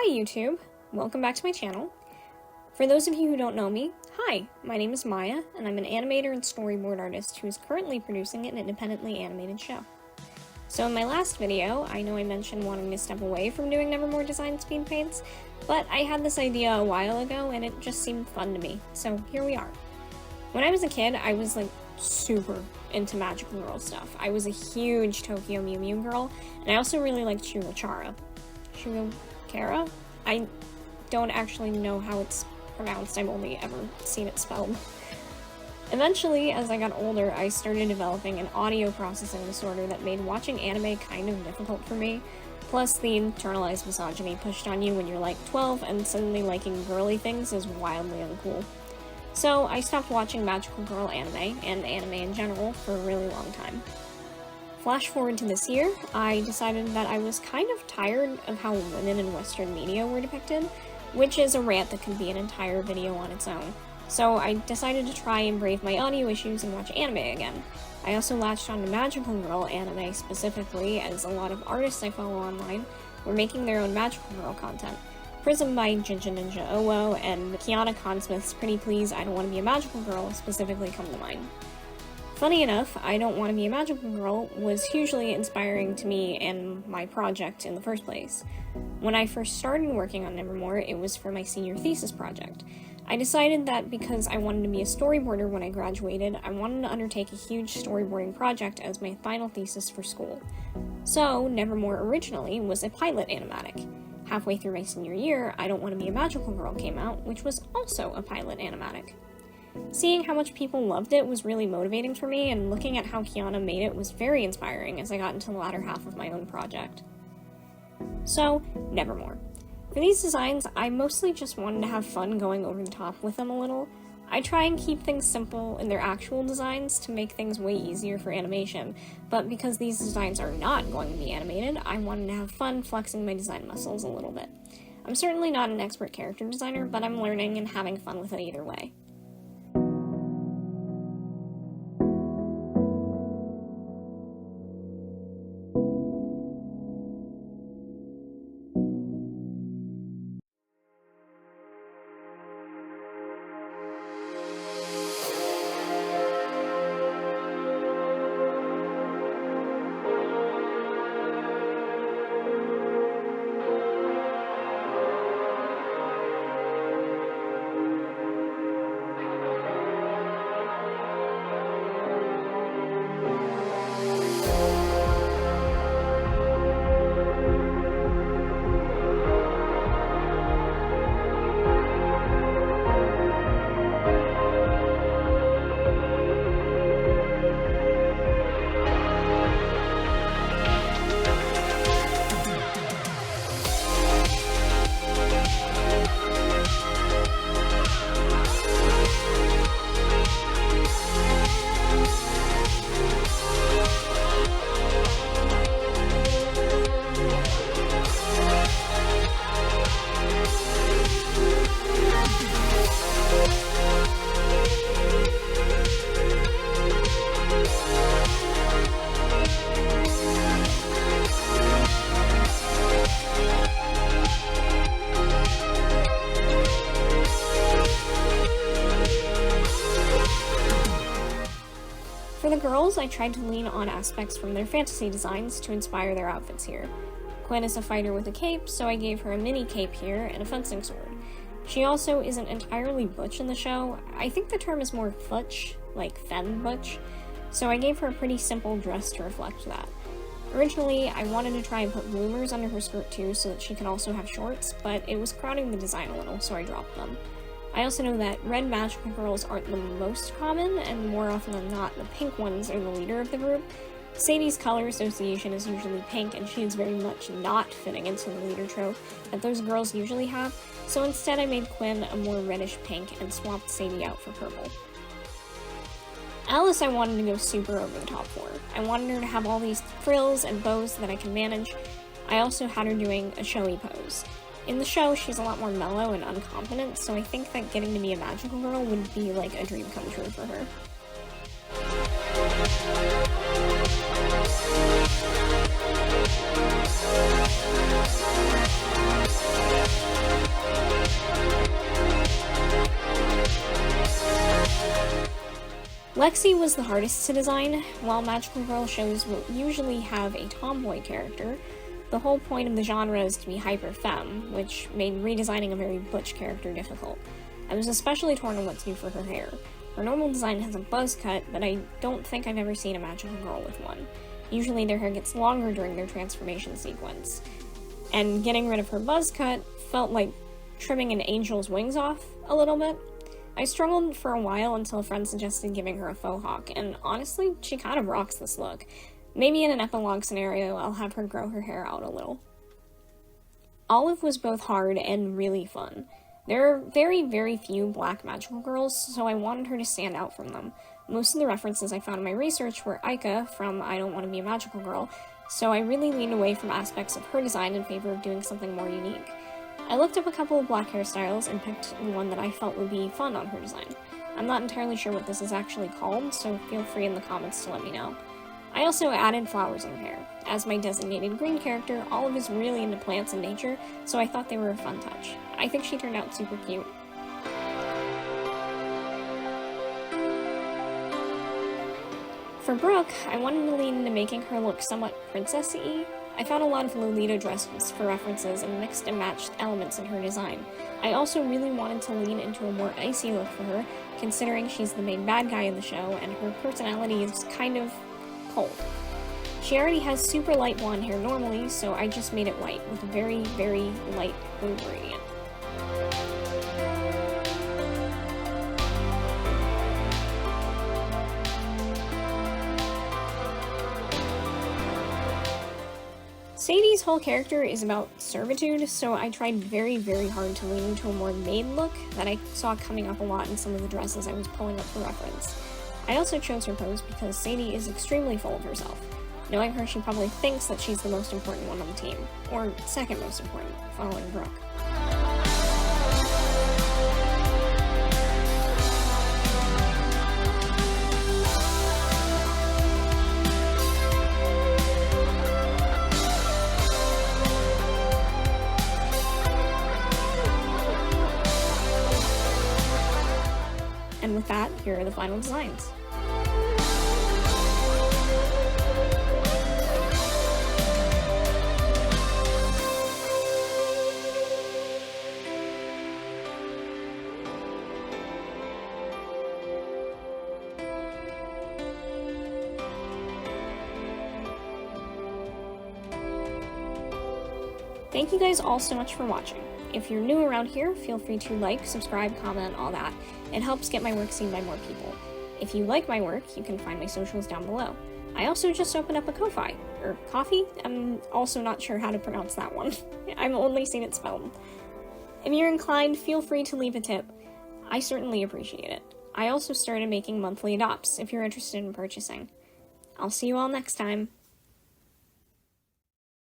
Hi YouTube, welcome back to my channel. For those of you who don't know me, hi, my name is Maya, and I'm an animator and storyboard artist who is currently producing an independently animated show. So in my last video, I know I mentioned wanting to step away from doing Nevermore Design speed paints, but I had this idea a while ago and it just seemed fun to me, so here we are. When I was a kid, I was like super into magical girl stuff. I was a huge Tokyo Mew Mew girl, and I also really liked Shugokara. Shugokara? I don't actually know how it's pronounced, I've only ever seen it spelled. Eventually, as I got older, I started developing an audio processing disorder that made watching anime kind of difficult for me, plus the internalized misogyny pushed on you when you're like 12 and suddenly liking girly things is wildly uncool. So I stopped watching magical girl anime, and anime in general, for a really long time. Flash forward to this year, I decided that I was kind of tired of how women in Western media were depicted, which is a rant that could be an entire video on its own. So I decided to try and brave my audio issues and watch anime again. I also latched onto magical girl anime specifically, as a lot of artists I follow online were making their own magical girl content. Prism by Jinja Ninja Owo and Kiana Consmith's Pretty Please I Don't Want to Be a Magical Girl specifically come to mind. Funny enough, I Don't Want to Be a Magical Girl was hugely inspiring to me and my project in the first place. When I first started working on Nevermore, it was for my senior thesis project. I decided that because I wanted to be a storyboarder when I graduated, I wanted to undertake a huge storyboarding project as my final thesis for school. So, Nevermore originally was a pilot animatic. Halfway through my senior year, I Don't Want to Be a Magical Girl came out, which was also a pilot animatic. Seeing how much people loved it was really motivating for me, and looking at how Kiana made it was very inspiring as I got into the latter half of my own project. So, Nevermore. For these designs, I mostly just wanted to have fun going over the top with them a little. I try and keep things simple in their actual designs to make things way easier for animation, but because these designs are not going to be animated, I wanted to have fun flexing my design muscles a little bit. I'm certainly not an expert character designer, but I'm learning and having fun with it either way. For the girls, I tried to lean on aspects from their fantasy designs to inspire their outfits here. Quinn is a fighter with a cape, so I gave her a mini cape here and a fencing sword. She also isn't entirely butch in the show. I think the term is more futch, like femme butch, so I gave her a pretty simple dress to reflect that. Originally, I wanted to try and put bloomers under her skirt too so that she could also have shorts, but it was crowding the design a little, so I dropped them. I also know that red magical girls aren't the most common, and more often than not, the pink ones are the leader of the group. Sadie's color association is usually pink, and she is very much not fitting into the leader trope that those girls usually have, so instead I made Quinn a more reddish pink and swapped Sadie out for purple. Alice I wanted to go super over the top for. I wanted her to have all these frills and bows that I can manage. I also had her doing a showy pose. In the show, she's a lot more mellow and unconfident, so I think that getting to be a magical girl would be like a dream come true for her. Lexi was the hardest to design. While magical girl shows will usually have a tomboy character, the whole point of the genre is to be hyper-femme, which made redesigning a very butch character difficult. I was especially torn on what to do for her hair. Her normal design has a buzz cut, but I don't think I've ever seen a magical girl with one. Usually their hair gets longer during their transformation sequence. And getting rid of her buzz cut felt like trimming an angel's wings off a little bit. I struggled for a while until a friend suggested giving her a faux hawk, and honestly, she kind of rocks this look. Maybe in an epilogue scenario, I'll have her grow her hair out a little. Olive was both hard and really fun. There are very, very few black magical girls, so I wanted her to stand out from them. Most of the references I found in my research were Aika from I Don't Want to Be a Magical Girl, so I really leaned away from aspects of her design in favor of doing something more unique. I looked up a couple of black hairstyles and picked the one that I felt would be fun on her design. I'm not entirely sure what this is actually called, so feel free in the comments to let me know. I also added flowers in her hair. As my designated green character, Olive is really into plants and nature, so I thought they were a fun touch. I think she turned out super cute. For Brooke, I wanted to lean into making her look somewhat princessy. I found a lot of Lolita dresses for references and mixed and matched elements in her design. I also really wanted to lean into a more icy look for her, considering she's the main bad guy in the show and her personality is kind of cold. She already has super light blonde hair normally, so I just made it white with a very, very light blue gradient. Sadie's whole character is about servitude, so I tried very, very hard to lean into a more maid look that I saw coming up a lot in some of the dresses I was pulling up for reference. I also chose her pose because Sadie is extremely full of herself. Knowing her, she probably thinks that she's the most important one on the team, or second most important, following Brooke. And with that, here are the final designs. Thank you guys all so much for watching. If you're new around here, feel free to like, subscribe, comment, all that. It helps get my work seen by more people. If you like my work, you can find my socials down below. I also just opened up a Ko-Fi, or Coffee? I'm also not sure how to pronounce that one. I've only seen it spelled. If you're inclined, feel free to leave a tip. I certainly appreciate it. I also started making monthly adopts if you're interested in purchasing. I'll see you all next time.